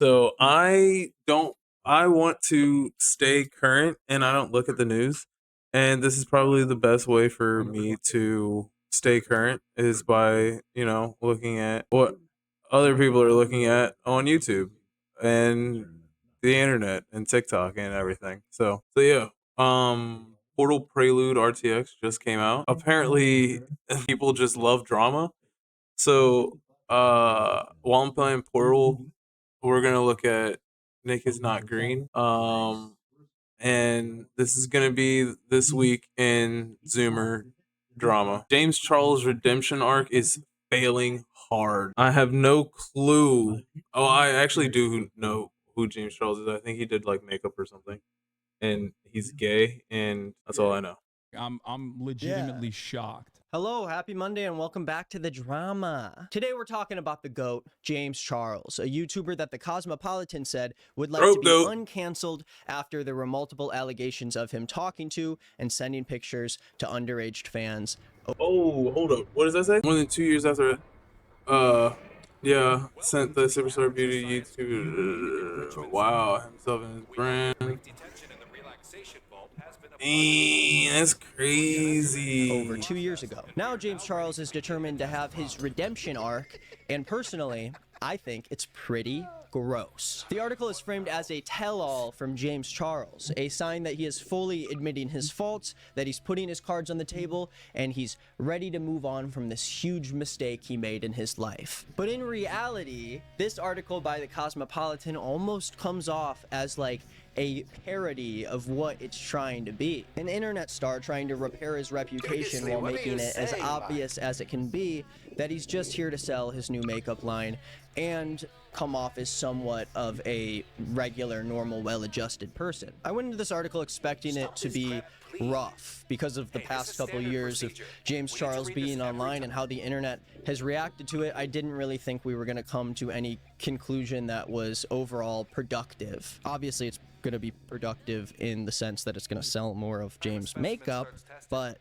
So I want to stay current and I don't look at the news. And this is probably the best way for me to stay current is by, looking at what other people are looking at on YouTube and the internet and TikTok and everything. So yeah. Portal Prelude RTX just came out. Apparently people just love drama. So while I'm playing Portal, we're gonna look at Nick is Not Green. And this is gonna be this week in Zoomer drama. James Charles' redemption arc is failing hard. I have no clue. Oh, I actually do know who James Charles is. I think he did like makeup or something, and he's gay, and that's all I know. I'm legitimately shocked. Hello, happy Monday, and welcome back to the drama. Today we're talking about the GOAT, James Charles, a YouTuber that the Cosmopolitan said would like to be uncanceled after there were multiple allegations of him talking to and sending pictures to underage fans. Oh, hold up. What does that say? More than 2 years after, yeah, sent the Superstar Beauty YouTube. Wow, himself and his brand. Dang, that's crazy. Over 2 years ago. Now James Charles is determined to have his redemption arc, and personally, I think it's pretty gross. The article is framed as a tell-all from James Charles, a sign that he is fully admitting his faults, that he's putting his cards on the table, and he's ready to move on from this huge mistake he made in his life. But in reality, this article by the Cosmopolitan almost comes off as like a parody of what it's trying to be. An internet star trying to repair his reputation while making it as obvious as it can be that he's just here to sell his new makeup line and come off as somewhat of a regular, normal, well-adjusted person. I went into this article expecting it to be rough because of the past couple years of James Charles being online and how the internet has reacted to it. I didn't really think we were going to come to any conclusion that was overall productive. Obviously, it's going to be productive in the sense that it's going to sell more of James' makeup, but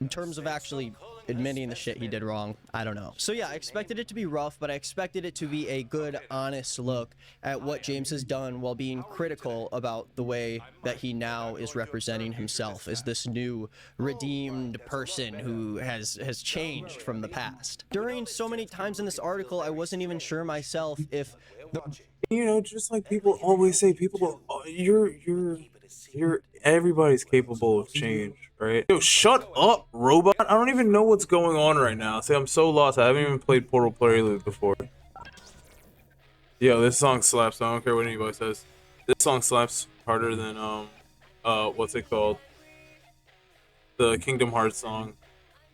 in terms of actually admitting the shit he did wrong, I don't know. So yeah, I expected it to be rough, but I expected it to be a good, honest look at what James has done while being critical about the way that he now is representing himself as this new redeemed person who has changed from the past. During so many times in this article, I wasn't even sure myself if just like people always say, you're everybody's capable of change, right? Yo, shut up, robot. I don't even know what's going on right now. See, I'm so lost. I haven't even played Portal Prelude before. Yo, this song slaps. I don't care what anybody says. This song slaps harder than what's it called? The Kingdom Hearts song.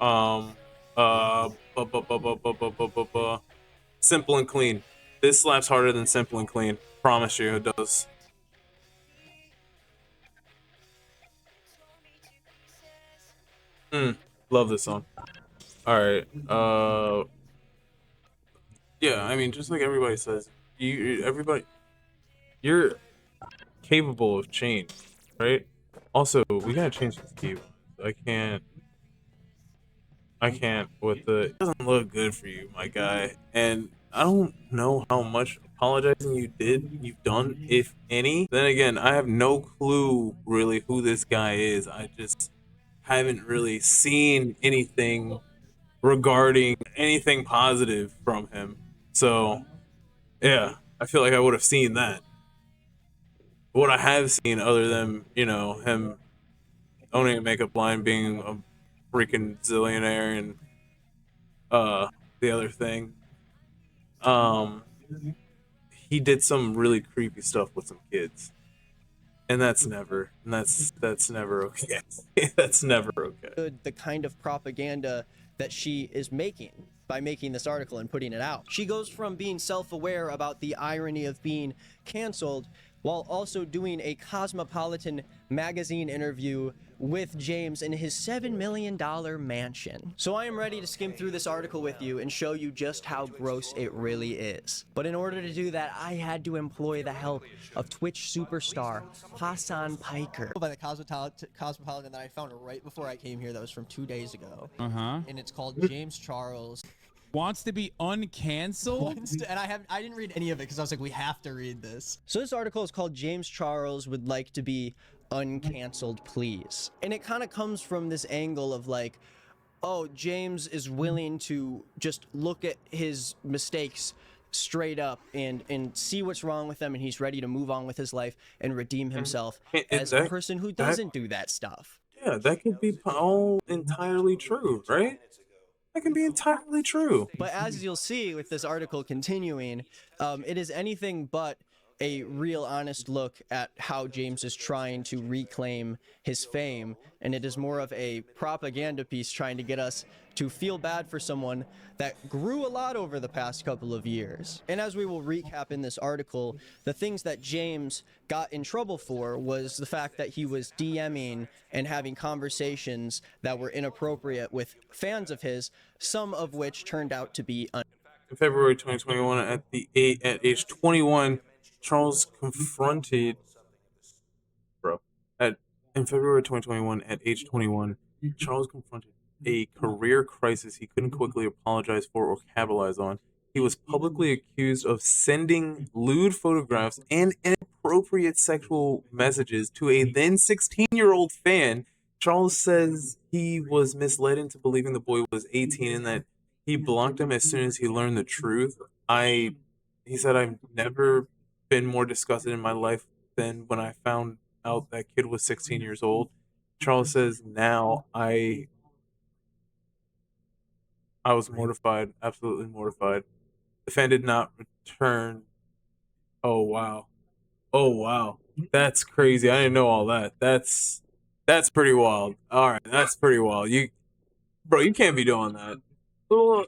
Uh, Simple and Clean. This slaps harder than Simple and Clean. Promise you, it does. Love this song. All right. Yeah. I mean, just like everybody says, you're capable of change, right? Also, we gotta change this key. I can't. With the. It doesn't look good for you, my guy. And I don't know how much apologizing you've done, if any. Then again, I have no clue really who this guy is. I just haven't really seen anything regarding anything positive from him. So, yeah, I feel like I would have seen that. What I have seen, other than him owning a makeup line, being a freaking zillionaire, and the other thing, um, he did some really creepy stuff with some kids, and that's never okay. That's never okay. the kind of propaganda that she is making by making this article and putting it out. She goes from being self-aware about the irony of being canceled while also doing a Cosmopolitan magazine interview with James in his $7 million mansion. So I am ready to skim through this article with you and show you just how gross it really is. But in order to do that, I had to employ the help of Twitch superstar Hassan Piker. By the Cosmopolitan that I found right before I came here, that was from 2 days ago. And it's called James Charles. wants to be uncanceled. And I didn't read any of it because I was like, we have to read this. So this article is called James Charles Would Like to Be Uncanceled, Please. And it kind of comes from this angle of like, oh, James is willing to just look at his mistakes straight up and see what's wrong with them, and he's ready to move on with his life and redeem himself as a person who doesn't do that stuff. Yeah, that could be all entirely true, right? That can be entirely true. But as you'll see with this article continuing, it is anything but a real honest look at how James is trying to reclaim his fame, and it is more of a propaganda piece trying to get us to feel bad for someone that grew a lot over the past couple of years. And as we will recap in this article, the things that James got in trouble for was the fact that he was DMing and having conversations that were inappropriate with fans of his, some of which turned out to be In February 2021, at age 21, Charles confronted, in February 2021, at age 21, Charles confronted a career crisis he couldn't quickly apologize for or capitalize on. He was publicly accused of sending lewd photographs and inappropriate sexual messages to a then 16-year-old fan. Charles says he was misled into believing the boy was 18 and that he blocked him as soon as he learned the truth. He said, I've never been more disgusted in my life than when I found out that kid was 16 years old. Charles says, now I was mortified, absolutely mortified. The fan did not return. Oh, wow. Oh, wow. That's crazy. I didn't know all that. That's pretty wild. All right, that's pretty wild. You can't be doing that. Oh,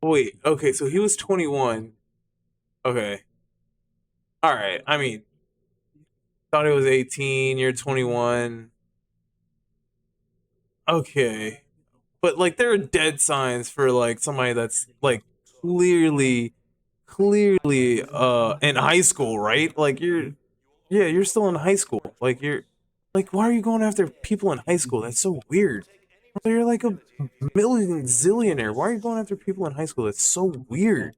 wait, okay, so he was 21. Okay. All right, I mean, thought he was 18, you're 21. Okay. But, like, there are dead signs for, like, somebody that's, like, clearly, in high school, right? Like, you're still in high school. Like, why are you going after people in high school? That's so weird. You're like a zillionaire. Why are you going after people in high school? That's so weird.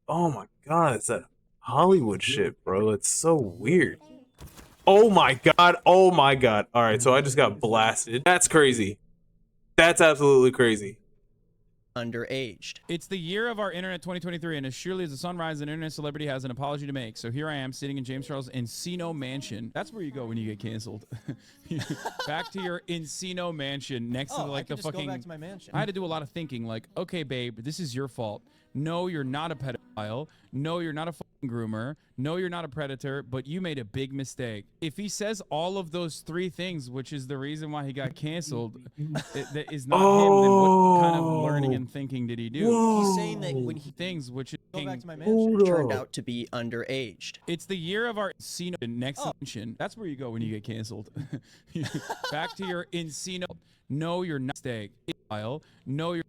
Oh my god, it's that Hollywood shit, bro. It's so weird. Oh my god. Oh my god. All right, so I just got blasted. That's crazy. That's absolutely crazy. Underaged. It's the year of our internet 2023, and as surely as the sun rises, an internet celebrity has an apology to make. So here I am sitting in James Charles' Encino mansion. That's where you go when you get canceled. Back to your Encino mansion next to like the fucking. Go back to my mansion. I had to do a lot of thinking. Like, okay, babe, this is your fault. No, you're not a pedophile. No, you're not a fucking groomer. No, you're not a predator, but you made a big mistake. If he says all of those three things, which is the reason why he got canceled, that is not him, then what kind of learning and thinking did he do? He's saying that when he Things which is go back to my mansion. Turned out to be underaged. it's the year of our Encino next mention. That's where you go when you get canceled. Back to your Encino. No, you're not a mistake. No, you're.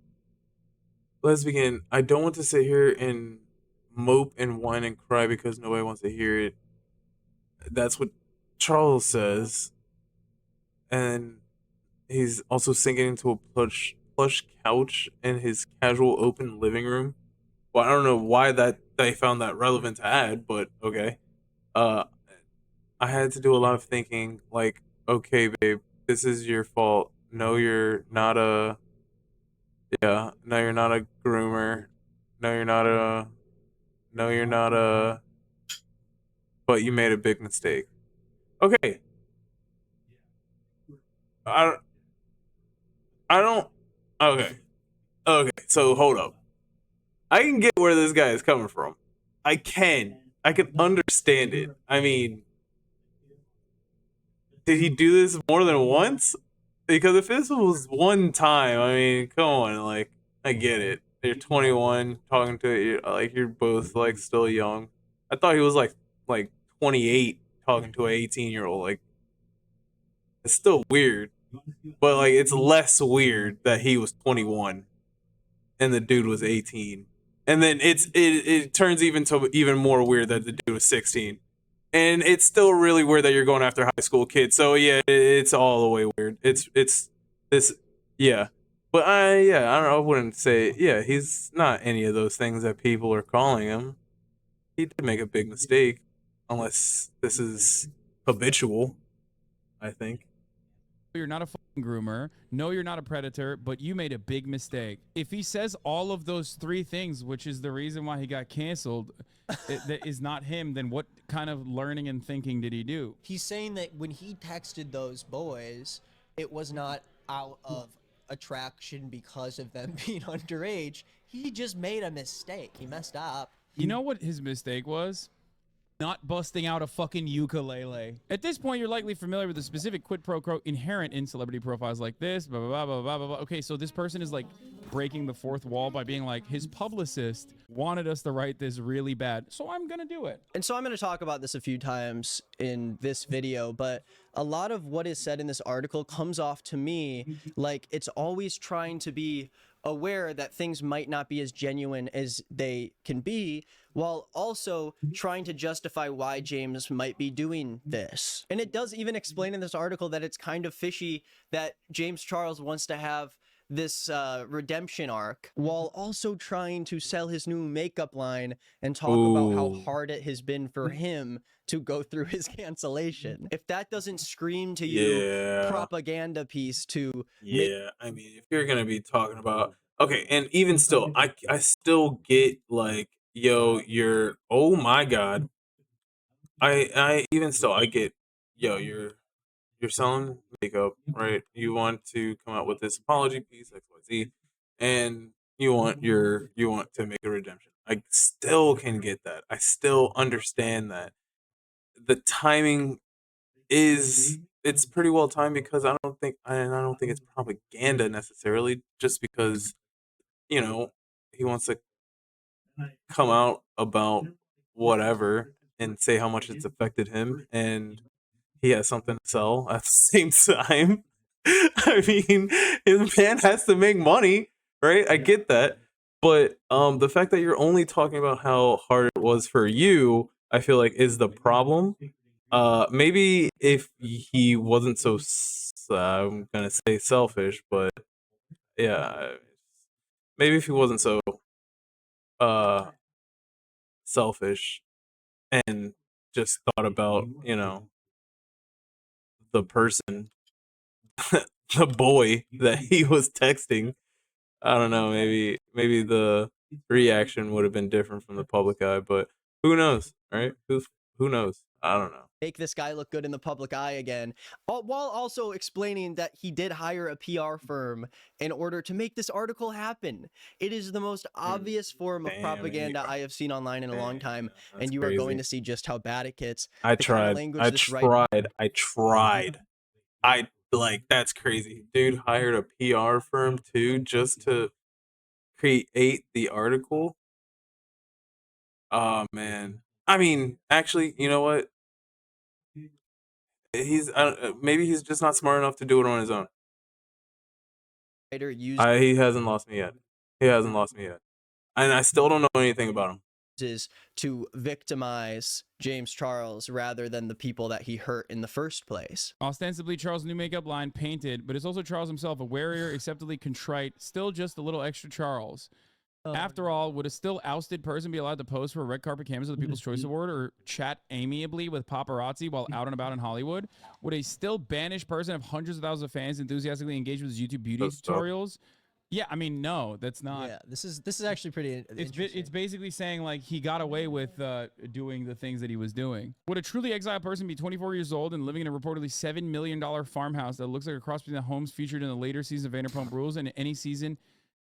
Let's begin. I don't want to sit here and mope and whine and cry because nobody wants to hear it. That's what Charles says. And he's also sinking into a plush couch in his casual open living room. Well, I don't know why that they found that relevant to add, but okay. I had to do a lot of thinking, like, okay, babe, this is your fault. No, you're not a no, you're not a groomer. No, you're not a but you made a big mistake. Okay. I don't okay. Okay, so hold up. I can get where this guy is coming from. I can understand it. I mean, did he do this more than once? Because if this was one time, I mean, come on, like, I get it. You're 21, talking to you, like, you're both like still young. I thought he was like 28, talking to an 18-year-old. Like, it's still weird, but like, it's less weird that he was 21 and the dude was 18. And then it turns even more weird that the dude was 16. And it's still really weird that you're going after high school kids. So yeah, it's all the way weird. It's this, yeah. But yeah, I don't know. I wouldn't say, yeah, he's not any of those things that people are calling him. He did make a big mistake, unless this is habitual, I think. You're not a fucking groomer. No, you're not a predator, but you made a big mistake. If he says all of those three things, which is the reason why he got canceled, that is not him, then what kind of learning and thinking did he do? He's saying that when he texted those boys, it was not out of attraction because of them being underage. He just made a mistake. He messed up. You know what his mistake was? Not busting out a fucking ukulele. At this point, you're likely familiar with the specific quid pro quo inherent in celebrity profiles like this. Blah, blah, blah, blah, blah, blah, blah. Okay, so this person is like breaking the fourth wall by being like, his publicist wanted us to write this really bad, so I'm gonna do it. And so I'm going to talk about this a few times in this video, but a lot of what is said in this article comes off to me like it's always trying to be aware that things might not be as genuine as they can be, while also trying to justify why James might be doing this. And it does even explain in this article that it's kind of fishy that James Charles wants to have this redemption arc while also trying to sell his new makeup line and talk about how hard it has been for him to go through his cancellation. If that doesn't scream to you propaganda piece to I mean, if you're gonna be talking about, okay, and even still, I still get like, yo, you're, oh my god, I even still I get, yo, you're selling makeup, right? You want to come out with this apology piece, XYZ, and you want to make a redemption. I still can get that. I still understand that. The timing is, it's pretty well timed, because I don't think it's propaganda necessarily, just because, you know, he wants to come out about whatever and say how much it's affected him, and he has something to sell at the same time. I mean, the man has to make money, right? I get that. But the fact that you're only talking about how hard it was for you, I feel like is the problem. Maybe if he wasn't so I'm gonna say selfish, but yeah, maybe if he wasn't so uh selfish and just thought about, you know, the person, the boy that he was texting, I don't know, maybe the reaction would have been different from the public eye, but who knows, right? Who knows? I don't know. make this guy look good in the public eye again, while also explaining that he did hire a PR firm in order to make this article happen. It is the most obvious form of propaganda I have seen online in a long time, and you are going to see just how bad it gets. I tried. I like, that's crazy. Dude hired a PR firm too just to create the article. Oh man. I mean, actually, you know what? He's maybe he's just not smart enough to do it on his own. He hasn't lost me yet. He hasn't lost me yet. And I still don't know anything about him. Is to victimize James Charles rather than the people that he hurt in the first place. Ostensibly Charles' new makeup line painted, but it's also Charles himself, a warier, acceptably contrite, still just a little extra Charles. After all, would a still ousted person be allowed to pose for a red carpet canvas of the People's Choice Award or chat amiably with paparazzi while out and about in Hollywood? Would a still banished person have hundreds of thousands of fans enthusiastically engaged with his YouTube beauty tutorials? Yeah, I mean, no, that's not. Yeah, this is actually pretty interesting. It's basically saying like he got away with doing the things that he was doing. Would a truly exiled person be 24 years old and living in a reportedly $7 million farmhouse that looks like a cross between the homes featured in the later season of Vanderpump Rules and any season,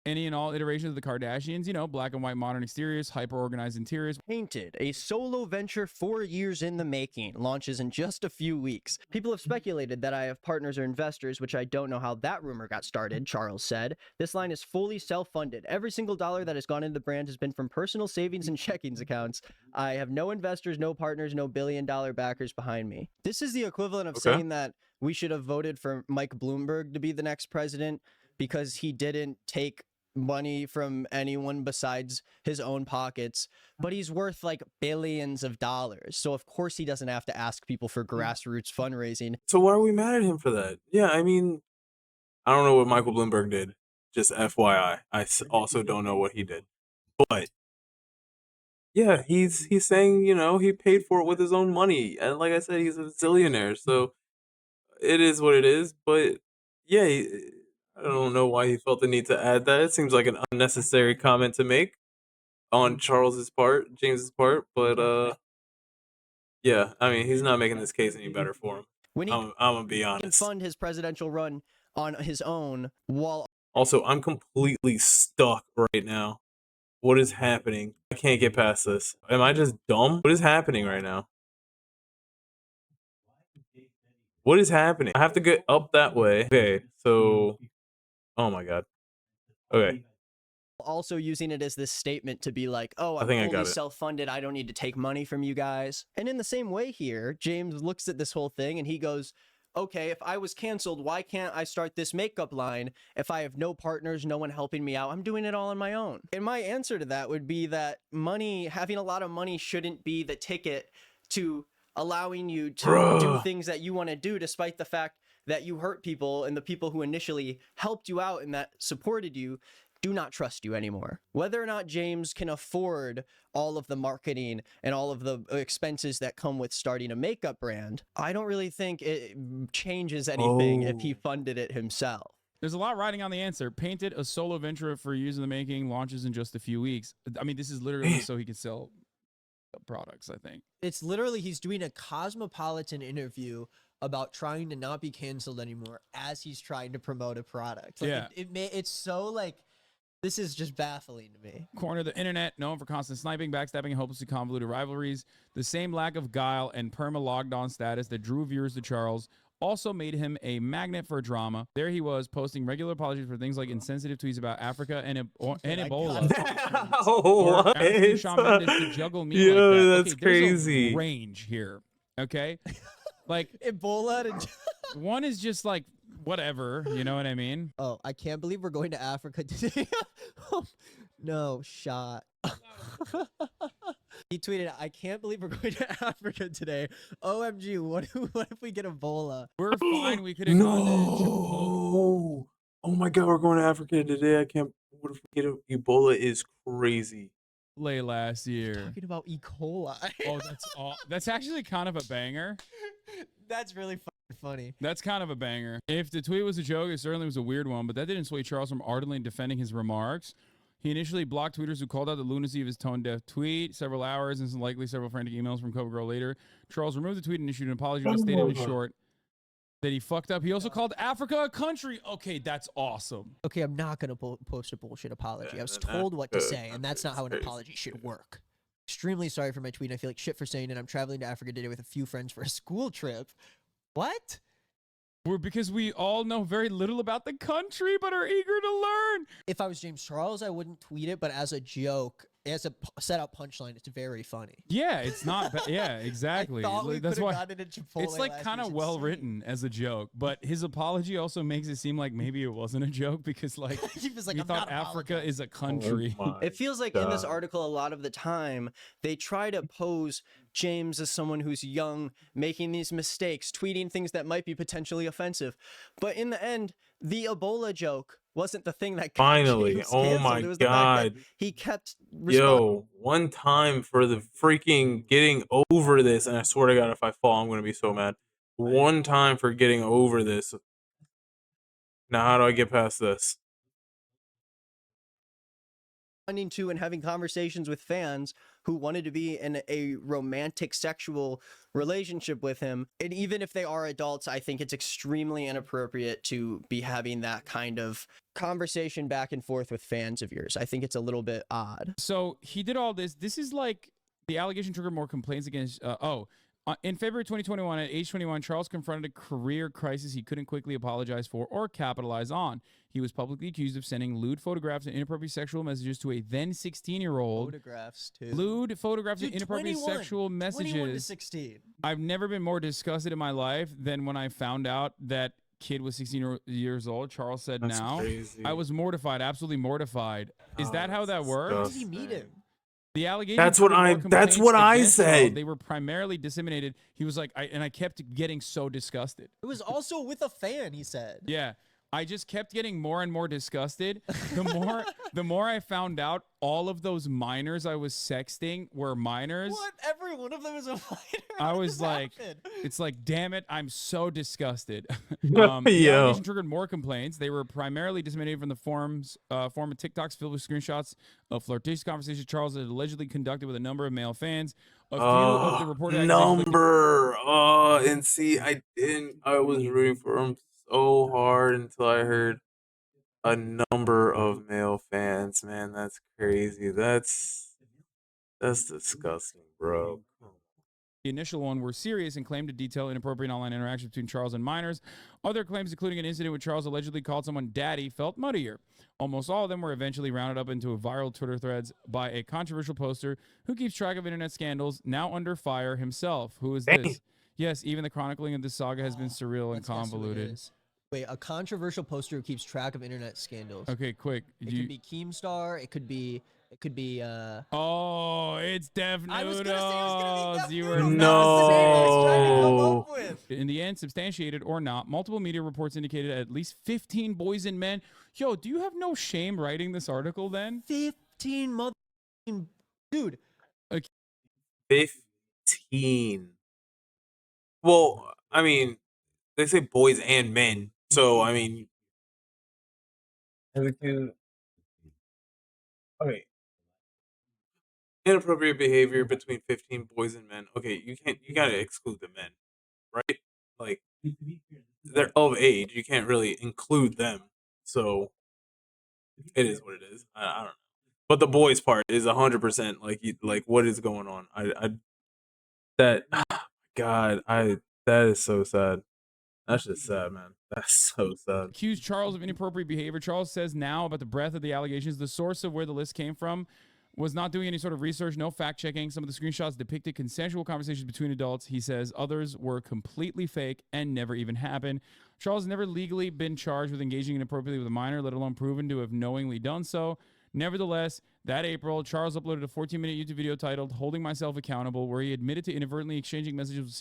any and all iterations of the Kardashians? You know, black and white modern exteriors, hyper-organized interiors. Painted, a solo venture 4 years in the making, launches in just a few weeks. People have speculated that I have partners or investors, which I don't know how that rumor got started, Charles said. This line is fully self-funded. Every single dollar that has gone into the brand has been from personal savings and checkings accounts. I have no investors, no partners, no billion-dollar backers behind me. This is the equivalent of saying that we should have voted for Mike Bloomberg to be the next president because he didn't take money from anyone besides his own pockets, but he's worth like billions of dollars. So of course he doesn't have to ask people for grassroots fundraising. So why are we mad at him for that? Yeah, I mean, I don't know what Michael Bloomberg did. Just FYI, also don't know what he did, but yeah, he's saying, you know, he paid for it with his own money, and like I said, he's a zillionaire, so it is what it is. But yeah, I don't know why he felt the need to add that. It seems like an unnecessary comment to make on Charles's part, James's part. But yeah, I mean, he's not making this case any better for him. When he I'm gonna be can honest. fund his presidential run on his own while Also, I'm completely stuck right now. What is happening? I can't get past this. Am I just dumb? What is happening right now? What is happening? I have to get up that way. Okay, so oh my god. Okay. also using it as this statement to be like, oh, I I'm think I got fully it. self-funded. I don't need to take money from you guys. And in the same way here, James looks at this whole thing and he goes, okay, if I was canceled, why can't I start this makeup line? If I have no partners, no one helping me out, I'm doing it all on my own. And my answer to that would be that money, having a lot of money shouldn't be the ticket to allowing you to do Bruh. things that you want to do, despite the fact that you hurt people and the people who initially helped you out and that supported you do not trust you anymore. Whether or not James can afford all of the marketing and all of the expenses that come with starting a makeup brand, I don't really think it changes anything if he funded it himself. There's a lot riding on the answer. Painted a solo venture for years in the making, launches in just a few weeks. I mean, this is literally so he can sell products, I think. It's literally he's doing a Cosmopolitan interview about trying to not be canceled anymore as he's trying to promote a product. Like, Yeah. It's so like, this is just baffling to me. Corner of the internet, known for constant sniping, backstabbing, and hopelessly convoluted rivalries. The same lack of guile and perma-logged-on status that drew viewers to Charles also made him a magnet for drama. There he was, posting regular apologies for things like insensitive tweets about Africa and Ebola. Or asking Shawn Mendes to juggle me like that. That's Okay, there's crazy. a range here, okay? Like, Ebola and one is just like, whatever, you know what I mean? oh, I can't believe we're going to Africa today. No shot. He tweeted, I can't believe we're going to Africa today. OMG, what if we get Ebola? We're fine. We could have gone to Chipotle. No. Oh my god, we're going to Africa today. I can't. What if we get Ebola? Is crazy. Last year. Talking about E. coli. Oh, that's actually kind of a banger. That's really fucking funny. That's kind of a banger. If the tweet was a joke, it certainly was a weird one, but that didn't sway Charles from ardently defending his remarks. He initially blocked tweeters who called out the lunacy of his tone-deaf tweet. Several hours and likely several frantic emails from CoverGirl later, Charles removed the tweet and issued an apology, but stated in short that he fucked up. He also called Africa a country. Okay, that's awesome. Okay, I'm not going to post a bullshit apology. Yeah, I was that's told what to good. say, and that's not how an Crazy. apology should work. Extremely sorry for my tweet. I feel like shit for saying it. I'm traveling to Africa today with a few friends for a school trip. What? Because we all know very little about the country, but are eager to learn. If I was James Charles, I wouldn't tweet it, but as a joke, as a set-up punchline, it's very funny. Yeah, it's not. Yeah, exactly. I thought we That's could why have gotten into Chipotle. it's like kind of well written as a joke, but his apology also makes it seem like maybe it wasn't a joke because like He was like, we I'm thought not Africa is a country. Oh my It feels like in this God. article, a lot of the time, they try to pose James as someone who's young, making these mistakes, tweeting things that might be potentially offensive. But in the end, the Ebola joke wasn't the thing that got Finally. James Oh canceled. my It was the fact that God. he kept Yo, one time for the freaking getting over this, and I swear to God, if I fall, I'm gonna be so mad. One time for getting over this. Now, how do I get past this? responding to and having conversations with fans who wanted to be in a romantic sexual relationship with him. And even if they are adults, I think it's extremely inappropriate to be having that kind of conversation back and forth with fans of yours. I think it's a little bit odd. So he did all this. This is like the allegation triggered more complaints against. In February 2021, at age 21, Charles confronted a career crisis he couldn't quickly apologize for or capitalize on. He was publicly accused of sending lewd photographs and inappropriate sexual messages to a then 16-year-old. Photographs, too. Lewd photographs and Dude, inappropriate 21. sexual 21 to messages. 16. I've never been more disgusted in my life than when I found out that kid was 16 years old. Charles said That's now. crazy. I was mortified, absolutely mortified. Is that how that works? Where did he meet him? The allegation. That's what I said. They were primarily disseminated. He was like, I kept getting so disgusted. It was also with a fan, he said. Yeah. I just kept getting more and more disgusted. The more I found out all of those minors I was sexting were minors. What? Every one of them is a minor? I How was does like, that happen? it's like, damn it, I'm so disgusted. The Yo. allegation triggered more complaints. They were primarily disseminated from the form of TikToks filled with screenshots of flirtatious conversations Charles had allegedly conducted with a number of male fans. A few of the reported accusations Number. And see, I didn't. I was rooting for him so hard until I heard a number of male fans. Man, that's crazy. That's disgusting, bro. The initial one were serious and claimed to detail inappropriate online interactions between Charles and minors. Other claims, including an incident where Charles allegedly called someone daddy, felt muddier. Almost all of them were eventually rounded up into a viral Twitter threads by a controversial poster who keeps track of internet scandals, now under fire himself. Who is Dang. this? Yes, even the chronicling of this saga has been surreal and Let's guess who it convoluted. is. Wait, a controversial poster who keeps track of internet scandals. Okay, quick. It could be Keemstar. It could be. Oh, it's Def I was gonna say it was gonna be Noodles. Def You were Noodles. not That was the name I was trying to come No. up with. In the end, substantiated or not, multiple media reports indicated at least 15 boys and men. Yo, do you have no shame writing this article then? 15 mother. Dude, 15. Well, I mean, they say boys and men. So, I mean, everything. Okay. Inappropriate behavior between 15 boys and men. Okay, you gotta exclude the men, right? Like, they're of age. You can't really include them. So, it is what it is. I don't know. But the boys part is 100% like what is going on? That God, that is so sad. That's just sad, man. That's so sad. Accused Charles of inappropriate behavior. Charles says now about the breadth of the allegations. The source of where the list came from was not doing any sort of research, no fact checking. Some of the screenshots depicted consensual conversations between adults. He says others were completely fake and never even happened. Charles has never legally been charged with engaging inappropriately with a minor, let alone proven to have knowingly done so. Nevertheless, that April, Charles uploaded a 14-minute YouTube video titled Holding Myself Accountable, where he admitted to inadvertently exchanging messages with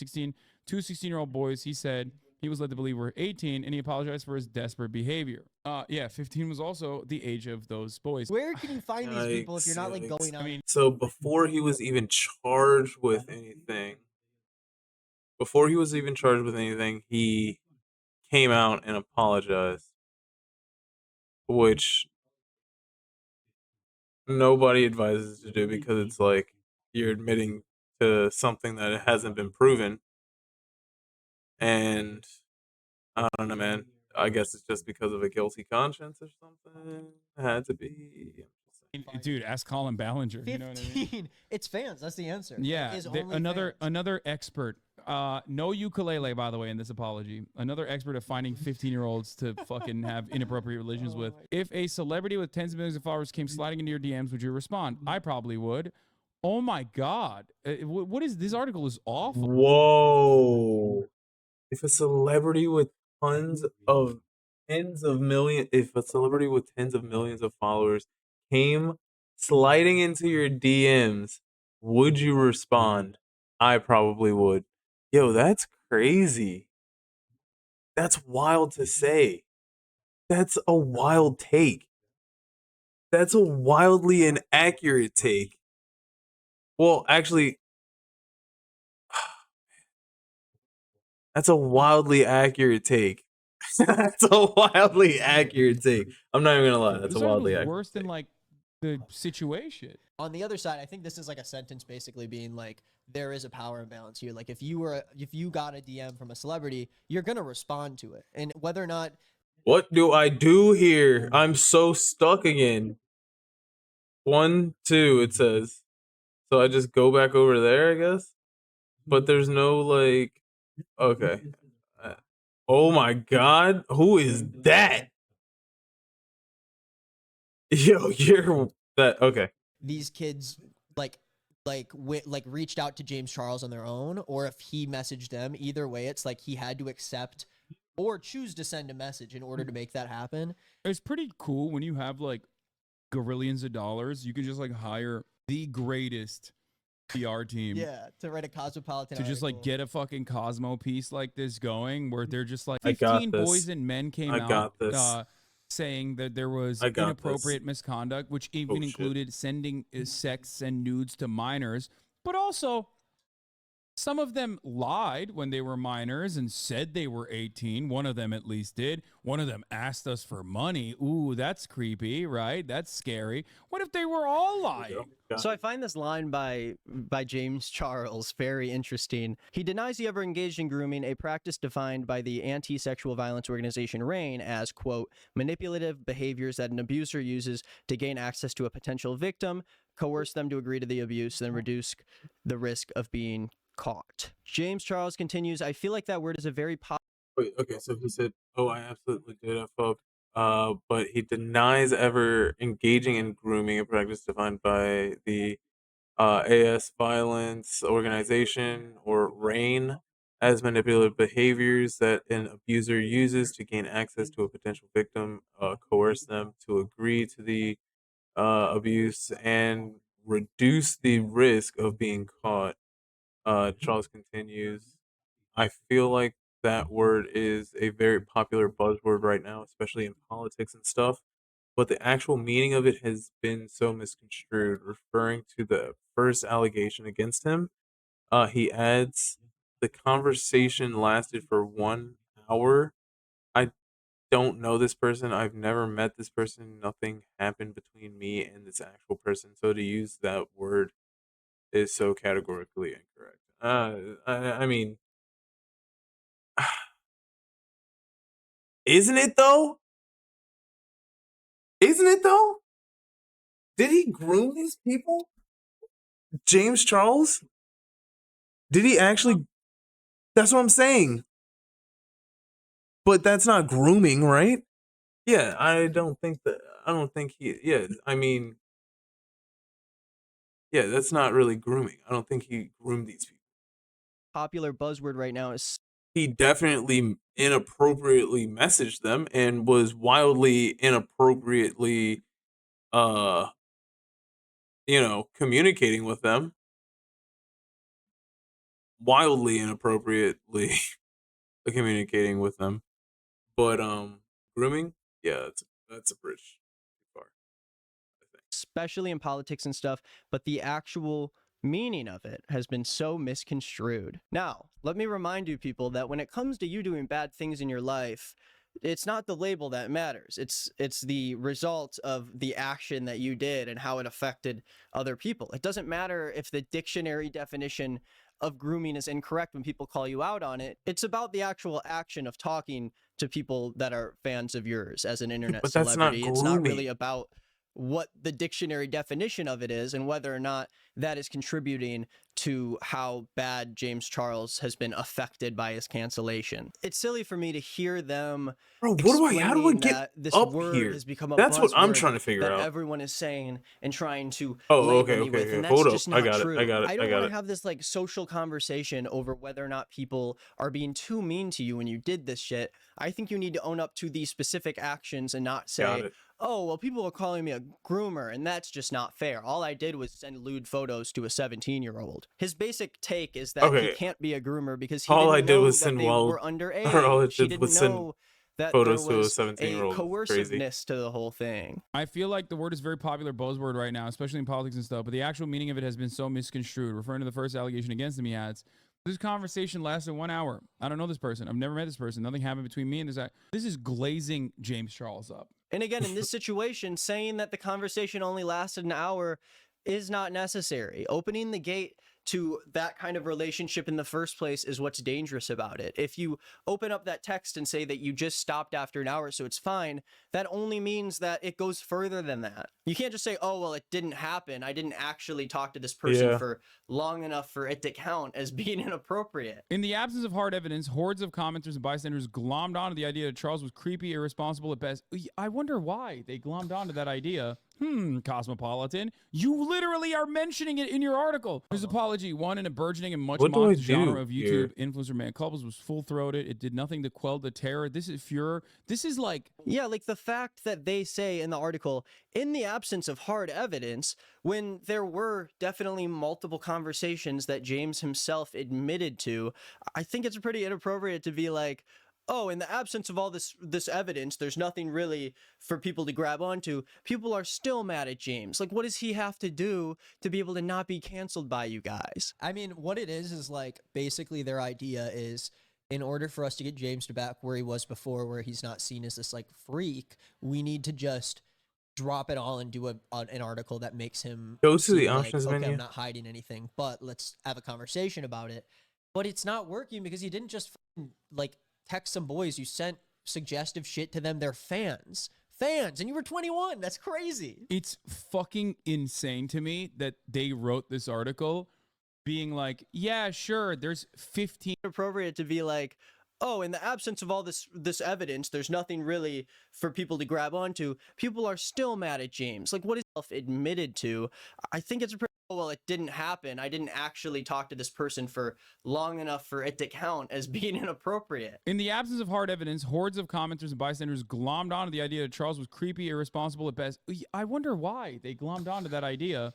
16-year-old boys he said he was led to believe were 18, and he apologized for his desperate behavior. Yeah, 15 was also the age of those boys. where can you find these people if you're not like Yikes. going on? So before he was even charged with anything, he came out and apologized, which nobody advises to do because it's like you're admitting to something that hasn't been proven. And I don't know, man. I guess it's just because of a guilty conscience or something. It had to be. Dude, ask Colin Ballinger. You know what I mean? 15. It's fans. That's the answer. Yeah, It is only fans. another expert. No ukulele, by the way, in this apology. Another expert of finding 15-year-olds to fucking have inappropriate relations with. If a celebrity with tens of millions of followers came sliding into your DMs, would you respond? I probably would. Oh my god, what is this article? Is awful. Whoa. If a celebrity with if a celebrity with tens of millions of followers came sliding into your DMs, would you respond? I probably would. Yo, that's crazy. That's wild to say. That's a wild take. That's a wildly inaccurate take. Well, actually, that's a wildly accurate take. That's a wildly accurate take. I'm not even gonna lie. That's This a article wildly is accurate worse than take. like the situation. On the other side, I think this is like a sentence basically being like, there is a power imbalance here. Like if you got a DM from a celebrity, you're gonna respond to it, and whether or not What do I do here? I'm so stuck again. 1, 2, it says. So I just go back over there, I guess. But there's no like. Okay. Oh my God, who is that? Yo, you're that. Okay. these kids like reached out to James Charles on their own, or if he messaged them, either way, it's like he had to accept or choose to send a message in order to make that happen. It's pretty cool when you have like gorillions of dollars. You can just like hire the greatest PR team. Yeah, to write a Cosmopolitan To just like article. get a fucking Cosmo piece like this going, where they're just like I got 15 this. boys and men came I out got this. saying that there was I got inappropriate misconduct, which even shit. included sending sex and nudes to minors, but also some of them lied when they were minors and said they were 18. One of them at least did. One of them asked us for money. Ooh, that's creepy, right? That's scary. What if they were all lying? So I find this line by James Charles very interesting. He denies he ever engaged in grooming, a practice defined by the anti-sexual violence organization RAIN as, quote, manipulative behaviors that an abuser uses to gain access to a potential victim, coerce them to agree to the abuse, then reduce the risk of being caught. James Charles continues, I feel like that word is a very Wait, okay, so he said, "Oh, I absolutely did F up," but he denies ever engaging in grooming, a practice defined by the AS Violence Organization or RAIN as manipulative behaviors that an abuser uses to gain access to a potential victim, coerce them to agree to the abuse, and reduce the risk of being caught. Charles continues, I feel like that word is a very popular buzzword right now, especially in politics and stuff. But the actual meaning of it has been so misconstrued, referring to the first allegation against him. He adds, the conversation lasted for 1 hour. I don't know this person. I've never met this person. Nothing happened between me and this actual person. So to use that word is so categorically incorrect. I mean, isn't it though? Isn't it though? Did he groom these people? James Charles? Did he actually? That's what I'm saying. But that's not grooming, right? Yeah, I don't think that. I don't think he. Yeah, I mean, yeah, that's not really grooming. I don't think he groomed these people. popular buzzword right now is He definitely inappropriately messaged them and was wildly inappropriately, uh, communicating with them. Wildly inappropriately communicating with them. But grooming, yeah, that's a bridge too far, I think. especially in politics and stuff, but the actual meaning of it has been so misconstrued. Now, let me remind you people that when it comes to you doing bad things in your life, it's not the label that matters. It's the result of the action that you did and how it affected other people. It doesn't matter if the dictionary definition of grooming is incorrect when people call you out on it. It's about the actual action of talking to people that are fans of yours as an internet But that's not celebrity. It's not really grooming. about what the dictionary definition of it is and whether or not that is contributing to how bad James Charles has been affected by his cancellation. It's silly for me to hear them Bro, how do I explaining get that this up word here? has become a That's what I'm buzzword trying to figure that out. everyone is saying and trying to Oh, label me okay. with, and that's Hold up. just I not got it. true. I got it. I I don't got want it. to have this like social conversation over whether or not people are being too mean to you when you did this shit. I think you need to own up to these specific actions and not Got say, it. oh, well, people are calling me a groomer, and that's just not fair. All I did was send lewd photos to a 17-year-old. His basic take is that he Okay. can't be a groomer because he All I didn't did know was that send they wild, were or all I underage. He did was didn't send know that there photos to a was a 17-year-old. Crazy. coerciveness to the whole thing. I feel like the word is a very popular buzzword right now, especially in politics and stuff, but the actual meaning of it has been so misconstrued. Referring to the first allegation against him, he adds, this conversation lasted 1 hour. I don't know this person. I've never met this person. Nothing happened between me and this guy. This is glazing James Charles up. And again, in this situation, saying that the conversation only lasted an hour is not necessary. Opening the gate to that kind of relationship in the first place is what's dangerous about it. If you open up that text and say that you just stopped after an hour, so it's fine, that only means that it goes further than that. You can't just say, oh, well, it didn't happen. I didn't actually talk to this person Yeah. for long enough for it to count as being inappropriate. In the absence of hard evidence, hordes of commenters and bystanders glommed onto the idea that Charles was creepy, irresponsible at best. I wonder why they glommed onto that idea. Cosmopolitan, you literally are mentioning it in your article. His apology, one in a burgeoning and much What do I mocked genre do of here? YouTube influencer man couples, was full-throated. It did nothing to quell the terror. This is furor. This is like, Yeah, like the fact that they say in the article, in the absence of hard evidence, when there were definitely multiple conversations that James himself admitted to, I think it's pretty inappropriate to be like, oh, in the absence of all this evidence, there's nothing really for people to grab onto. People are still mad at James. Like, what does he have to do to be able to not be canceled by you guys? I mean, what it is like basically their idea is in order for us to get James to back where he was before, where he's not seen as this like freak, we need to just drop it all and do an article that makes him Go to the seem like, options okay, menu. I'm not hiding anything, but let's have a conversation about it. But it's not working because you didn't just like text some boys. You sent suggestive shit to them. They're fans. Fans, and you were 21. That's crazy. it's fucking insane to me that they wrote this article being like, yeah, sure, there's 15 Appropriate to be like, oh, in the absence of all this evidence, there's nothing really for people to grab onto. People are still mad at James. Like, what is admitted to? I think it's a pretty well, it didn't happen. I didn't actually talk to this person for long enough for it to count as being inappropriate. In the absence of hard evidence, hordes of commenters and bystanders glommed onto the idea that Charles was creepy, irresponsible at best. I wonder why they glommed onto that idea.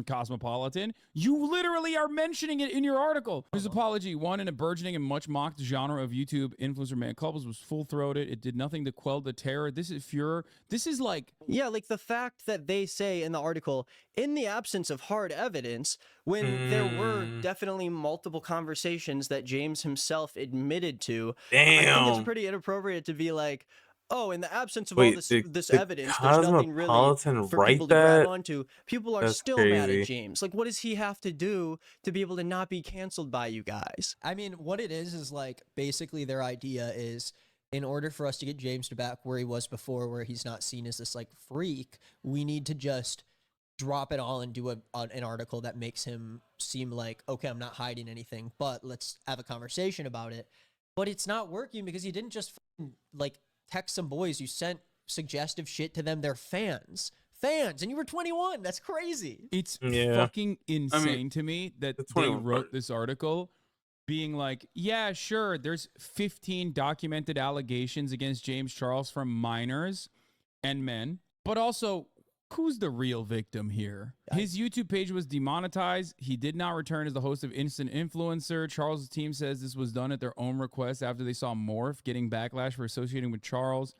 Cosmopolitan, you literally are mentioning it in your article. His apology, one in a burgeoning and much mocked genre of YouTube influencer man couples, was full-throated. It did nothing to quell the terror. This is furor. This is like, Yeah, like the fact that they say in the article, in the absence of hard evidence, when there were definitely multiple conversations that James himself admitted to, I think it's Damn. pretty inappropriate to be like, oh, in the absence of all Wait, this the evidence, there's nothing really Cosmopolitan for write people to grab that? onto. People are That's still mad at crazy. James. Like, what does he have to do to be able to not be canceled by you guys? I mean, what it is like basically their idea is in order for us to get James to back where he was before, where he's not seen as this like freak, we need to just drop it all and do an article that makes him seem like, okay, I'm not hiding anything, but let's have a conversation about it. But it's not working because you didn't just like text some boys. You sent suggestive shit to them. They're fans. Fans, and you were 21. That's crazy. it's Yeah. fucking insane to me that the they 21 wrote part. this article being like, yeah, sure, there's 15 documented allegations against James Charles from minors and men, but also, who's the real victim here? His YouTube page was demonetized. He did not return as the host of Instant Influencer. Charles' team says this was done at their own request after they saw Morph getting backlash for associating with Charles.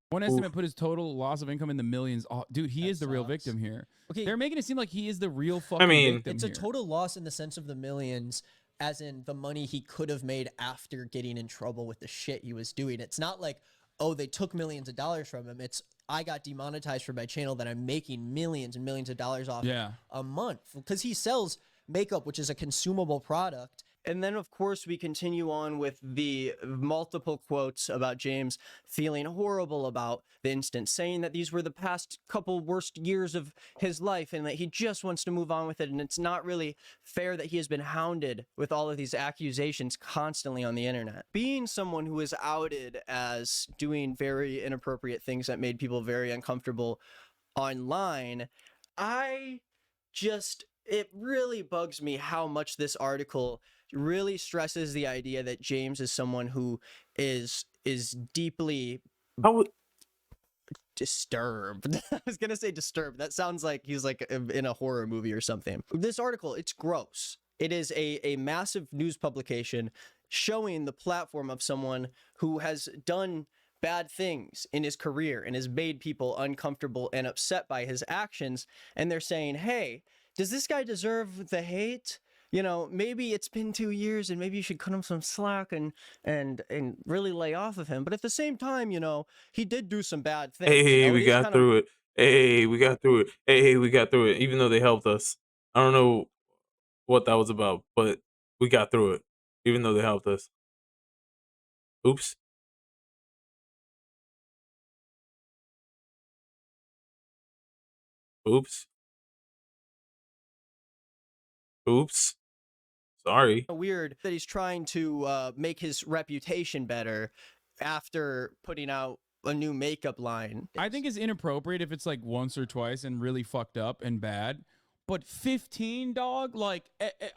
One estimate put his total loss of income in the millions. Oh, dude, he That is the real sucks. victim here. Okay, They're making it seem like he is the real fucking mean, victim it's here. a total loss in the sense of the millions, as in the money he could have made after getting in trouble with the shit he was doing. It's not like, oh, they took millions of dollars from him. It's, I got demonetized from my channel that I'm making millions and millions of dollars off Yeah. a month, because he sells makeup, which is a consumable product. And then, of course, we continue on with the multiple quotes about James feeling horrible about the incident, saying that these were the past couple worst years of his life and that he just wants to move on with it. And it's not really fair that he has been hounded with all of these accusations constantly on the internet. Being someone who is outed as doing very inappropriate things that made people very uncomfortable online, it really bugs me how much this article really stresses the idea that James is someone who is deeply How would disturbed. I was gonna say disturbed. That sounds like he's like in a horror movie or something. This article, it's gross. It is a massive news publication showing the platform of someone who has done bad things in his career and has made people uncomfortable and upset by his actions. And they're saying, hey, does this guy deserve the hate? You know, maybe it's been 2 years and maybe you should cut him some slack and really lay off of him. But at the same time, you know, he did do some bad things. hey, you know? we It is got kind of through it. Hey, we got through it. Hey, we got through it. Even though they helped us, I don't know what that was about, but we got through it. Even though they helped us. Oops. Oops. Oops. Sorry. weird that he's trying to make his reputation better after putting out a new makeup line. I think it's inappropriate if it's like once or twice and really fucked up and bad. But 15, dog, like,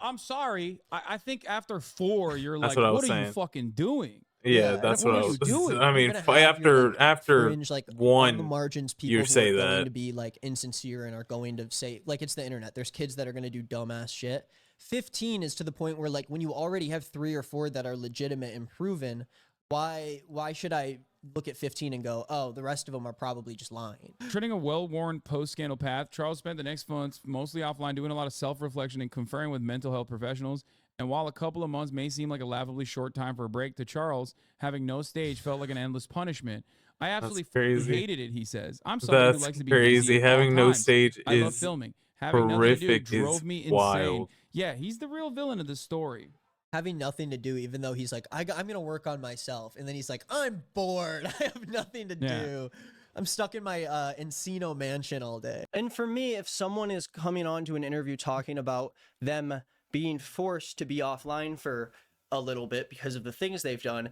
I'm sorry. I think after 4, you're That's like, what I what was are you saying. fucking doing? Yeah, and that's if what what I are was. you doing? I you're mean, gonna have your, after fringe, like on the one, margins, people you who say are going that. to be like insincere and are going to say, like, it's the internet. There's kids that are going to do dumbass shit. 15 is to the point where, like, when you already have 3 or 4 that are legitimate and proven, why should I look at 15 and go, oh, the rest of them are probably just lying? Treading a well-worn post-scandal path, Charles spent the next months mostly offline doing a lot of self-reflection and conferring with mental health professionals. And while a couple of months may seem like a laughably short time for a break, to Charles, having no stage felt like an endless punishment. I absolutely crazy. hated it, he says. I'm somebody who That's likes to be crazy. busy at all Having no times. stage I love is filming. Having nothing to do horrific. drove Is me insane. wild. Yeah, he's the real villain of the story. Having nothing to do, even though he's like, I'm going to work on myself. And then he's like, I'm bored. I have nothing to do. I'm stuck in my Encino mansion all day. And for me, if someone is coming on to an interview talking about them being forced to be offline for a little bit because of the things they've done,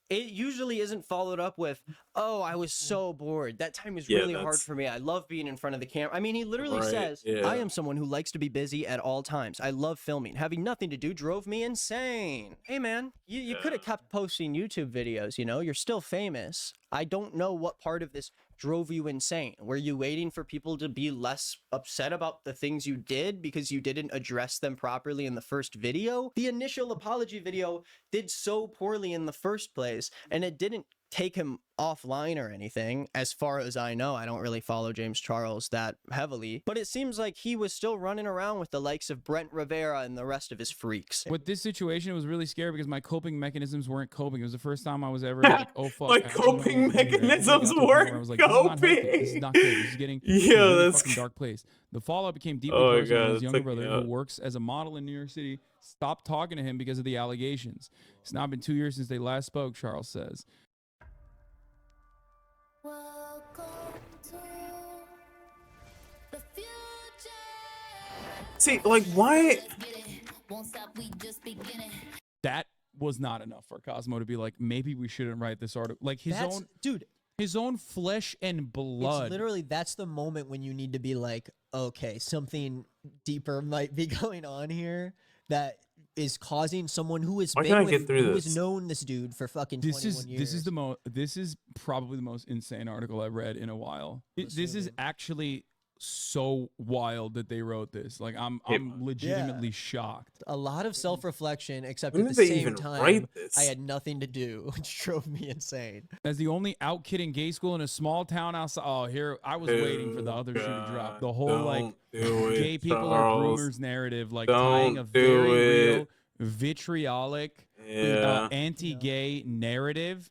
it usually isn't followed up with, oh, I was so bored. That time was Yeah, really hard that's- for me. I love being in front of the camera. I mean, he literally Right, says, yeah. I am someone who likes to be busy at all times. I love filming. Having nothing to do drove me insane. Hey, man, you could have kept posting YouTube videos, you know? You're still famous. I don't know what part of this drove you insane. Were you waiting for people to be less upset about the things you did because you didn't address them properly in the first video? The initial apology video did so poorly in the first place, and it didn't take him offline or anything. As far as I know, I don't really follow James Charles that heavily, but it seems like he was still running around with the likes of Brent Rivera and the rest of his freaks. With this situation, it was really scary because my coping mechanisms weren't coping. It was the first time I was ever like, oh fuck. My I actually don't coping know what to do here. And it really mechanisms got to a point where I weren't was like, this is not healthy. This is not good. This is getting to a Yo, really that's- fucking dark place. The fallout became deeply Oh my personal God, when his that younger took me brother, out. who works as a model in New York City, stopped talking to him because of the allegations. It's now been 2 years since they last spoke, Charles says. See, like, why? That was not enough for Cosmo to be like, maybe we shouldn't write this article. Like Dude, his own flesh and blood. it's literally, that's the moment when you need to be like, okay, something deeper might be going on here that is causing someone who has Why been can't I with, get through who this? has known this dude for fucking 21 years. This is probably the most insane article I've read in a while. This is actually so wild that they wrote this. Like I'm legitimately shocked. A lot of self-reflection, except When at the did they same even time, write this? I had nothing to do, which drove me insane. As the only out kid in gay school in a small town outside. Oh, here I was waiting for the other shoe to drop. The whole like gay people are groomers narrative, like tying a Don't do very it. real vitriolic Yeah. anti-gay narrative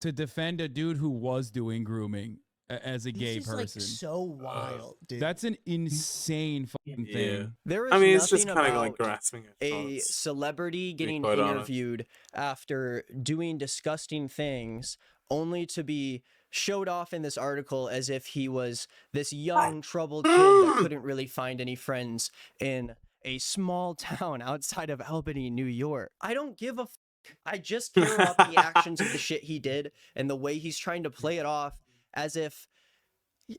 to defend a dude who was doing grooming as a gay This is person. like so wild, dude. That's an insane fucking thing. Yeah. There is I mean, it's just nothing kind of like about grasping at a thoughts. celebrity getting quite honest. interviewed after doing disgusting things only to be showed off in this article as if he was this young troubled kid that couldn't really find any friends in a small town outside of Albany, New York. I don't give a I just care about the actions of the shit he did and the way he's trying to play it off as if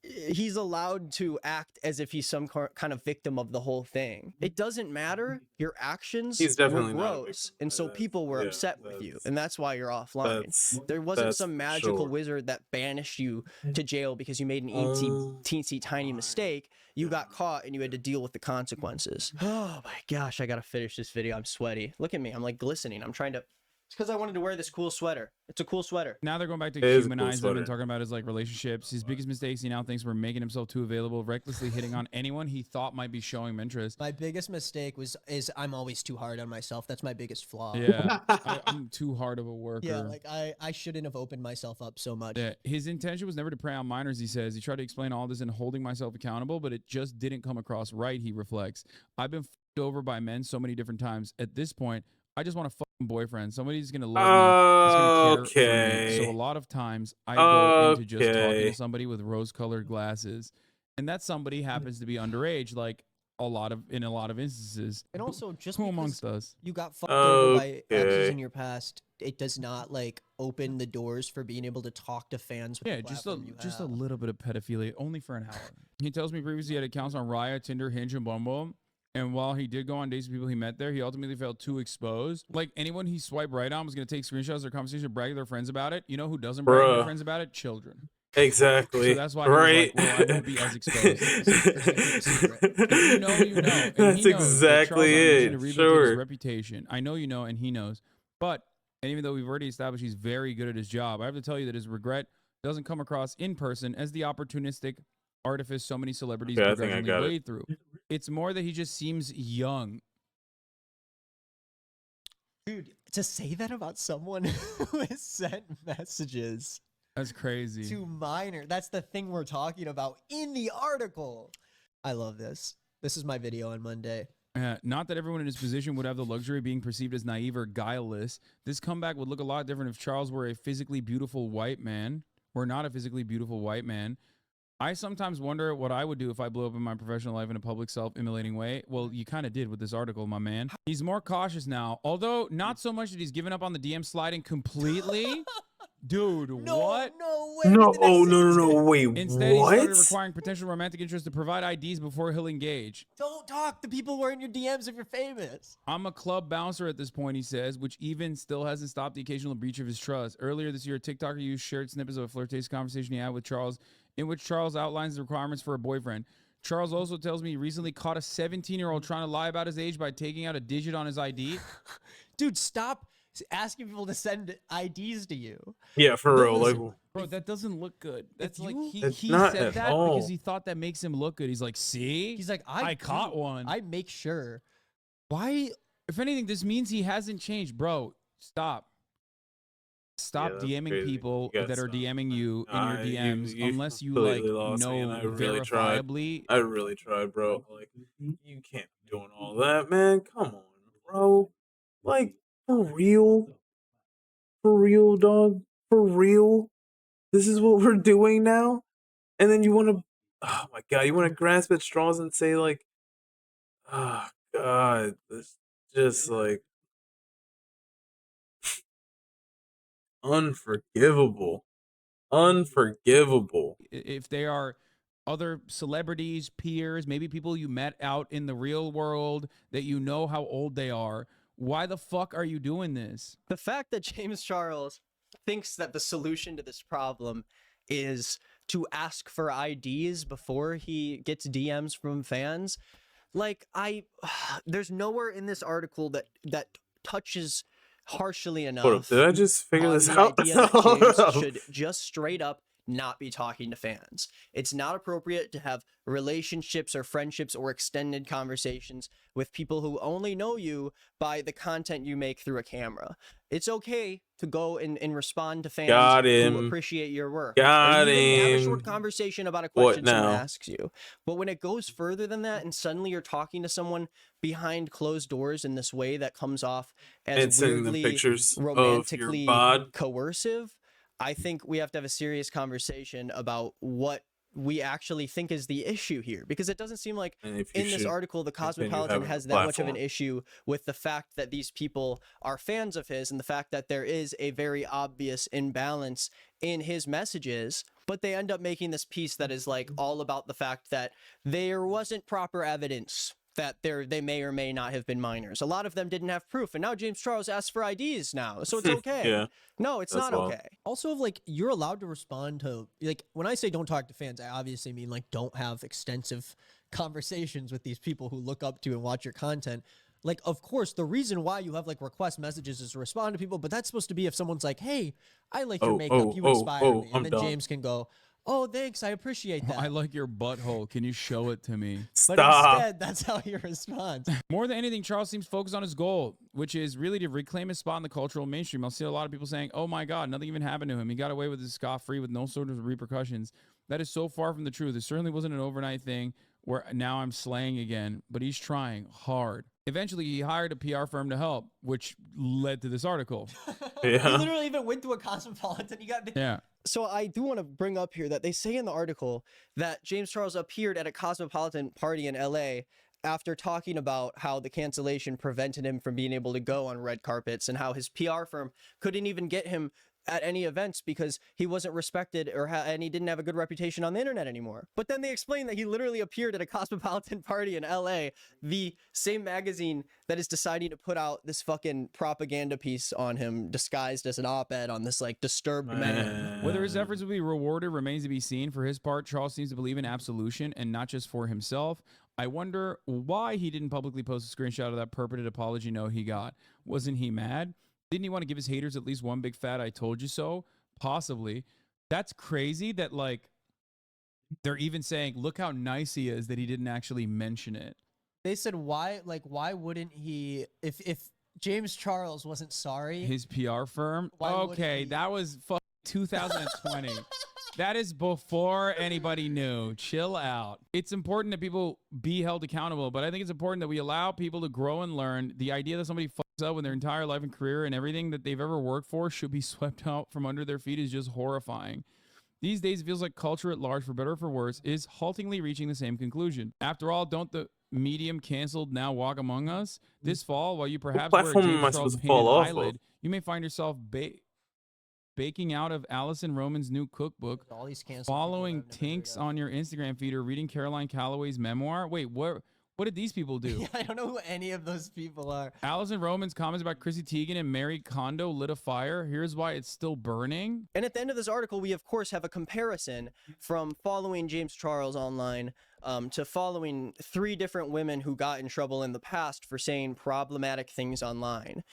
he's allowed to act as if he's some kind of victim of the whole thing. It doesn't matter. Your actions He's definitely were not a gross, victim. and so people were Yeah, upset with you, that's- and that's why you're offline. There wasn't that's some magical sure. wizard that banished you to jail because you made an teensy tiny mistake. You got caught and you had to deal with the consequences. Oh my gosh, I gotta finish this video. I'm sweaty. Look at me. I'm like glistening. I'm trying to. It's because I wanted to wear this cool sweater. It's a cool sweater. Now they're going back to It is a cool humanize him and sweater. talking about his like relationships. His biggest mistakes he now thinks were making himself too available, recklessly hitting on anyone he thought might be showing him interest. My biggest mistake is I'm always too hard on myself. That's my biggest flaw. Yeah, I'm too hard of a worker. Yeah, like I shouldn't have opened myself up so much. Yeah, his intention was never to prey on minors, he says. He tried to explain all this and holding myself accountable, but it just didn't come across right, he reflects. I've been f***ed over by men so many different times. At this point, I just want a fucking boyfriend. Somebody's going to love me. That's gonna care for me. So a lot of times, I go into just talking to somebody with rose-colored glasses, and that somebody happens to be underage. Like, in a lot of instances. And also, just Who because amongst us? you got fucked over by exes Okay. in your past, it does not like open the doors for being able to talk to fans with Yeah, the platform you just a have. little bit of pedophilia, only for an hour. He tells me previously he had accounts on Raya, Tinder, Hinge, and Bumble. And while he did go on dates with people he met there, he ultimately felt too exposed. Like anyone he swiped right on was going to take screenshots of their conversation, brag to their friends about it. You know who doesn't brag to their Bruh. friends about it? Children. Exactly. So that's why he right. was like, well, I won't be as exposed. So he's gonna keep it secret. If you know, you know. And That's he knows that Charles exactly on a mission to it. rehabilitate his Sure. reputation. I know you know, and he knows. But and even though we've already established he's very good at his job, I have to tell you that his regret doesn't come across in person as the opportunistic artifice so many celebrities Okay, I think I begrudgingly got it. wade through. It's more that he just seems young. Dude, to say that about someone who has sent messages That's crazy. to minor, that's the thing we're talking about in the article. I love this. This is my video on Monday. Not that everyone in his position would have the luxury of being perceived as naive or guileless. This comeback would look a lot different if Charles were a physically beautiful white man, or not a physically beautiful white man. I sometimes wonder what I would do if I blew up in my professional life in a public self-immolating way. Well, you kind of did with this article, my man. He's more cautious now, although not so much that he's given up on the DM sliding completely. Dude, what? No way. No, the oh next no, no, no, sentence. wait, Instead, he started what? requiring potential romantic interest to provide IDs before he'll engage. Don't talk to people who are in your DMs if you're famous. I'm a club bouncer at this point, he says, which even still hasn't stopped the occasional breach of his trust. Earlier this year, a TikToker used shared snippets of a flirtatious conversation he had with Charles, in which Charles outlines the requirements for a boyfriend. Charles also tells me he recently caught a 17-year-old trying to lie about his age by taking out a digit on his ID. Dude, stop asking people to send IDs to you. Yeah, for No, real. Like, listen. Bro, that doesn't look good. That's like you- It's he not said at that all. because he thought that makes him look good. He's like, see? He's like, I caught one. I make sure. Why? If anything, this means he hasn't changed. Bro, stop. Stop that's DMing crazy. people You gotta that are stop, DMing man. you in your DMs You unless you like completely lost me, and know I really tried. verifiably. I really tried, bro. Like, you can't be doing all that, man. Come on, bro. Like, for real? For real, dog? For real? This is what we're doing now? And then you want to, oh my god, you want to grasp at straws and say, like, oh god, this just like unforgivable. Unforgivable. If they are other celebrities, peers, maybe people you met out in the real world that you know how old they are, why the fuck are you doing this? The fact that James Charles thinks that the solution to this problem is to ask for IDs before he gets DMs from fans, like there's nowhere in this article that touches harshly enough Hold up, did I just figure on this the out? idea that Hold James up. should just straight up not be talking to fans. It's not appropriate to have relationships or friendships or extended conversations with people who only know you by the content you make through a camera. It's okay to go and respond to fans Got who him. appreciate your work. Got or even have a him. short conversation about a What question someone now? asks you. But when it goes further than that and suddenly you're talking to someone behind closed doors in this way that comes off as And sending them weirdly pictures of your romantically bod. coercive, I think we have to have a serious conversation about what we actually think is the issue here, because it doesn't seem like And if you in this should article the continue Cosmopolitan having a has that much of an platform. issue with the fact that these people are fans of his and the fact that there is a very obvious imbalance in his messages, but they end up making this piece that is like all about the fact that there wasn't proper evidence that they may or may not have been minors. A lot of them didn't have proof, and now James Charles asks for IDs now, so it's okay. Yeah, No, it's that's not wild. okay. Also, like, you're allowed to respond to, like, when I say don't talk to fans, I obviously mean, like, don't have extensive conversations with these people who look up to and watch your content. Like, of course, the reason why you have, like, request messages is to respond to people, but that's supposed to be if someone's like, hey, I like your makeup, you inspire me. I'm And then done. James can go, oh, thanks, I appreciate that. I like your butthole. Can you show it to me? But Stop. instead, that's how you respond. More than anything, Charles seems focused on his goal, which is really to reclaim his spot in the cultural mainstream. I'll see a lot of people saying, oh my God, nothing even happened to him. He got away with it scot-free with no sort of repercussions. That is so far from the truth. It certainly wasn't an overnight thing where now I'm slaying again, but he's trying hard. Eventually, he hired a PR firm to help, which led to this article. You Yeah. literally even went to a Cosmopolitan. You got Yeah. So I do want to bring up here that they say in the article that James Charles appeared at a Cosmopolitan party in LA after talking about how the cancellation prevented him from being able to go on red carpets and how his PR firm couldn't even get him at any events because he wasn't respected and he didn't have a good reputation on the internet anymore. But then they explained that he literally appeared at a cosmopolitan party in LA, the same magazine that is deciding to put out this fucking propaganda piece on him disguised as an op-ed on this like disturbed man. Whether his efforts will be rewarded remains to be seen. For his part, Charles seems to believe in absolution and not just for himself. I wonder why he didn't publicly post a screenshot of that purported apology note he got. Wasn't he mad? Didn't he want to give his haters at least one big fat "I told you so"? Possibly. That's crazy that like they're even saying, look how nice he is that he didn't actually mention it. They said why wouldn't he if James Charles wasn't sorry? His PR firm? Okay, that was 2020. That is before anybody knew. Chill out. It's important that people be held accountable, but I think it's important that we allow people to grow and learn. The idea that somebody fucks up with their entire life and career and everything that they've ever worked for should be swept out from under their feet is just horrifying. These days, it feels like culture at large, for better or for worse, is haltingly reaching the same conclusion. After all, don't the medium canceled now walk among us? This fall, while you perhaps wear a James Charles painted eyelid, you may find yourself baking out of Allison Roman's new cookbook, following Tinks on your Instagram feed, or reading Caroline Calloway's memoir. Wait, what did these people do? Yeah, I don't know who any of those people are. Allison Roman's comments about Chrissy Teigen and Mary Kondo lit a fire. Here's why it's still burning. And at the end of this article, we of course have a comparison from following James Charles online to following 3 different women who got in trouble in the past for saying problematic things online.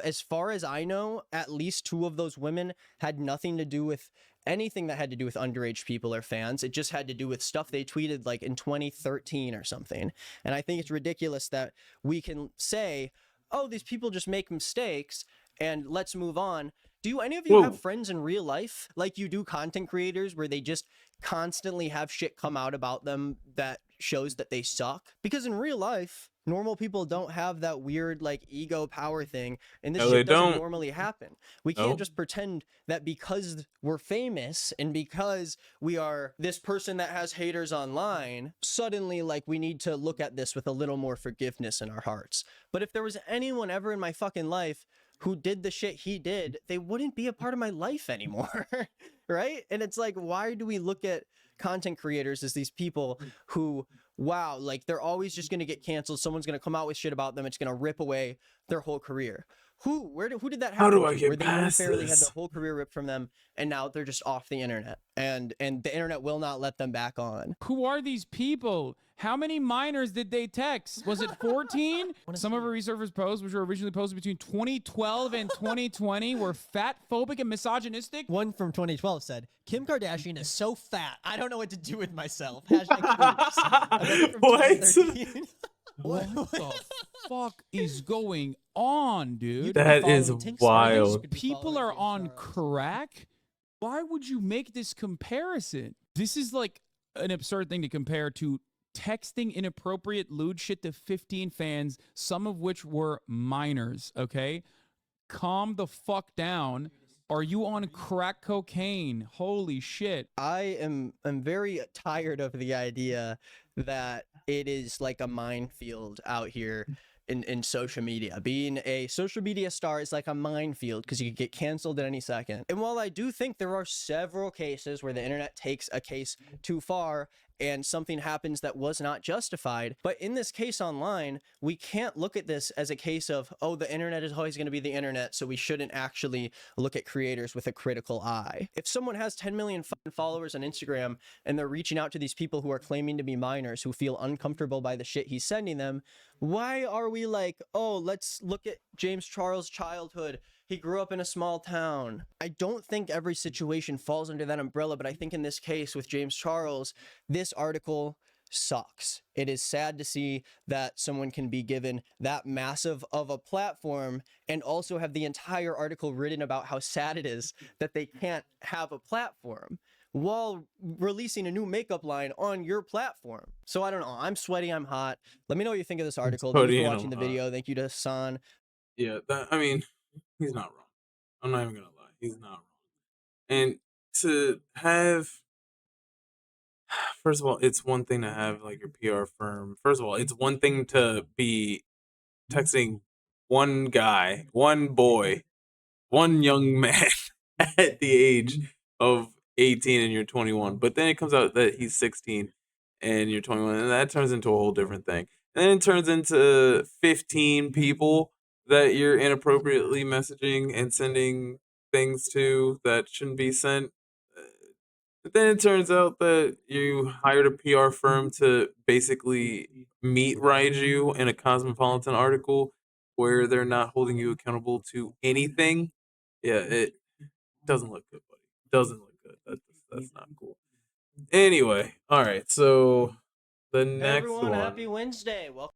As far as I know, at least 2 of those women had nothing to do with anything that had to do with underage people or fans. It just had to do with stuff they tweeted like in 2013 or something. And I think it's ridiculous that we can say, oh, these people just make mistakes and let's move on. Do any of you have friends in real life like you do content creators where they just constantly have shit come out about them that shows that they suck? Because in real life, normal people don't have that weird like ego power thing, and this shit doesn't normally happen. We can't just pretend that because we're famous and because we are this person that has haters online, suddenly like we need to look at this with a little more forgiveness in our hearts. But if there was anyone ever in my fucking life who did the shit he did, they wouldn't be a part of my life anymore, right? And it's like, why do we look at content creators as these people who, wow, like they're always just going to get canceled. Someone's going to come out with shit about them. It's going to rip away their whole career. Who did that happen? How do I to? get Where they past unfairly this? had their whole career ripped from them, and now they're just off the internet, and the internet will not let them back on. Who are these people? How many minors did they text? Was it 14? Some of her resurfaced posts, which were originally posted between 2012 and 2020, were fat-phobic and misogynistic. One from 2012 said, Kim Kardashian is so fat, I don't know what to do with myself. Hashtag What the fuck is going on, dude? That is wild. People are on crack? Why would you make this comparison? This is like an absurd thing to compare to texting inappropriate lewd shit to 15 fans, some of which were minors, okay? Calm the fuck down. Are you on crack cocaine? Holy shit. I am very tired of the idea that it is like a minefield out here in social media. Being a social media star is like a minefield because you could get canceled at any second. And while I do think there are several cases where the internet takes a case too far and something happens that was not justified, but in this case online, we can't look at this as a case of, oh, the internet is always going to be the internet, so we shouldn't actually look at creators with a critical eye. If someone has 10 million followers on Instagram and they're reaching out to these people who are claiming to be minors who feel uncomfortable by the shit he's sending them, why are we like, oh, let's look at James Charles' childhood. He grew up in a small town. I don't think every situation falls under that umbrella, but I think in this case with James Charles, this article sucks. It is sad to see that someone can be given that massive of a platform and also have the entire article written about how sad it is that they can't have a platform while releasing a new makeup line on your platform. So I don't know. I'm sweaty. I'm hot. Let me know what you think of this article. Thank you for watching the video. Thank you to Hassan. Yeah, I mean, he's not wrong. I'm not even gonna lie. He's not wrong. And to have first of all, it's one thing to have like your PR firm. First of all, it's one thing to be texting one guy, one boy, one young man at the age of 18 and you're 21. But then it comes out that he's 16 and you're 21, and that turns into a whole different thing. And then it turns into 15 people that you're inappropriately messaging and sending things to that shouldn't be sent. But then it turns out that you hired a PR firm to basically meet Raiju in a Cosmopolitan article where they're not holding you accountable to anything. Yeah, it doesn't look good, buddy. Doesn't look good. That's not cool. Anyway, all right. So the Hey next everyone, one. happy Wednesday. Welcome